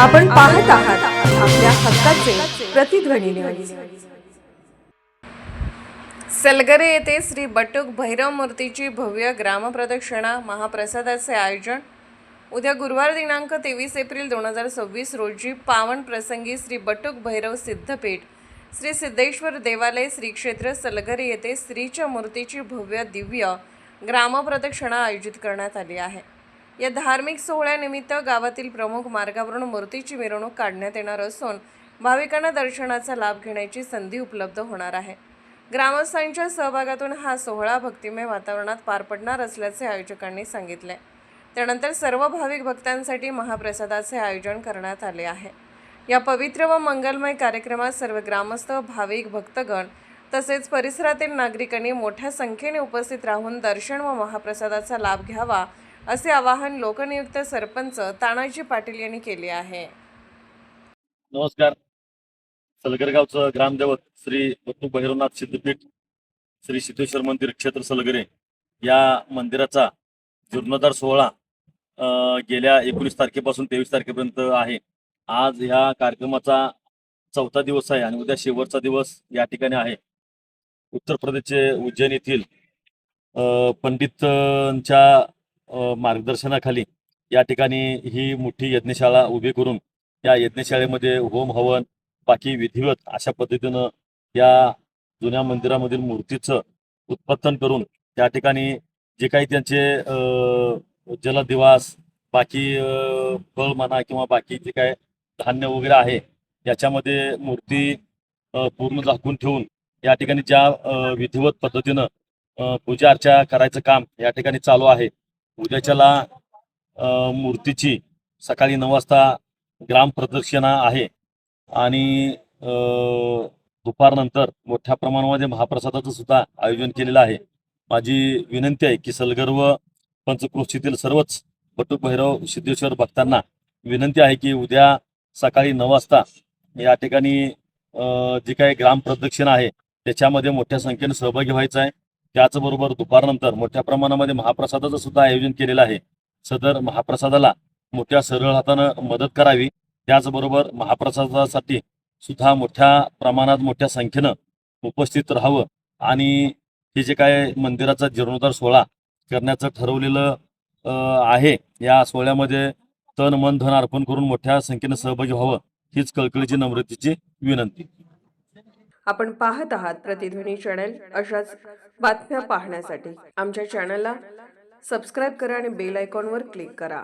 आपण पाहत आहात आपल्या हक्काचे प्रतिध्वनी न्यूज। सलगरे येथे श्री बटुक भैरव मूर्तीची भव्य ग्रामप्रदक्षिणा महाप्रसादाचे आयोजन। उद्या गुरुवार दिनांक 23 एप्रिल 2026 रोजी पावन प्रसंगी श्री बटुक भैरव सिद्धपीठ श्री सिद्धेश्वर देवालय श्री क्षेत्र सलगरे येथे श्रीच्या मूर्तीची भव्य दिव्य ग्रामप्रदक्षिणा आयोजित करण्यात आली आहे। या धार्मिक सोहळ्यानिमित्त गावातील प्रमुख मार्गावरून मूर्तीची मिरवणूक काढण्यात येणार असून भाविकांना दर्शनाचा लाभ घेण्याची संधी उपलब्ध होणार आहे। ग्रामस्थांच्या सहभागातून हा सोहळा भक्तिमय वातावरणात पार पडणार असल्याचे आयोजकांनी सांगितले। त्यानंतर सर्व भाविक भक्तांसाठी महाप्रसादाचे आयोजन करण्यात आले आहे। या पवित्र व मंगलमय कार्यक्रमात सर्व ग्रामस्थ, भाविक, भक्तगण तसेच परिसरातील नागरिकांनी मोठ्या संख्येने उपस्थित राहून दर्शन व महाप्रसादाचा लाभ घ्यावा असे आवाहन लोकनियुक्त सरपंच तानाजी पाटील यांनी केले आहे। नमस्कार। सलगरगावचं ग्रामदैवत श्री बटुक भैरवनाथ सिद्धपीठ श्री सिद्धेश्वर मंदिर क्षेत्र सलगरे या मंदिराचा जीर्णोद्धार सोहळा गेल्या 19 तारखेपासून 23 तारखेपर्यंत आहे। आज ह्या कार्यक्रमाचा चौथा दिवस आहे आणि उद्या शेवटचा दिवस या ठिकाणी आहे। उत्तर प्रदेशचे उज्जैन येथील पंडितांच्या मार्गदर्शनाखाली या ठिकाणी ही मोठी यज्ञशाळा उभी करून या यज्ञशाळेमध्ये होम हवन बाकी विधिवत अशा पद्धतीनं या जुन्या मंदिरामधील मूर्तीचं उत्पत्तन करून त्या ठिकाणी जे काही त्यांचे जलदिवास बाकी फळ म्हणा किंवा बाकी जे काय धान्य वगैरे आहे याच्यामध्ये मूर्ती पूर्ण झाकून ठेवून या ठिकाणी ज्या विधिवत पद्धतीनं पूजा अर्चा करायचं काम या ठिकाणी चालू आहे। उद्याच्याला मूर्तीची सकाळी 9 वाजता ग्राम प्रदक्षिणा आहे आणि दुपारनंतर मोठ्या प्रमाणामध्ये महाप्रसादाचं सुद्धा आयोजन केलेलं आहे। माझी विनंती आहे की सलगर व पंचक्रोशीतील सर्वच बटुक भैरव सिद्धेश्वर भक्तांना विनंती आहे की उद्या सकाळी 9 वाजता या ठिकाणी जी काही ग्राम प्रदक्षिणा आहे त्याच्यामध्ये मोठ्या संख्येने सहभागी व्हायचं आहे। त्याचबरोबर दुपारनंतर मोठ्या प्रमाणामध्ये महाप्रसादाचं सुद्धा आयोजन केलेलं आहे। सदर महाप्रसादाला मोठ्या सरळ हातानं मदत करावी। त्याचबरोबर महाप्रसादासाठी सुद्धा मोठ्या प्रमाणात मोठ्या संख्येनं उपस्थित राहावं आणि हे जे काय मंदिराचा जीर्णोद्धार सोहळा करण्याचं ठरवलेलं आहे या सोहळ्यामध्ये तन मन धन अर्पण करून मोठ्या संख्येनं सहभागी व्हावं हीच कळकळीची नम्रतेची विनंती। आपण पाहत आहात प्रतिध्वनी चॅनल। अशाच बातम्या पाहण्यासाठी आमच्या चॅनलला सबस्क्राइब करा आणि बेल आयकॉनवर क्लिक करा।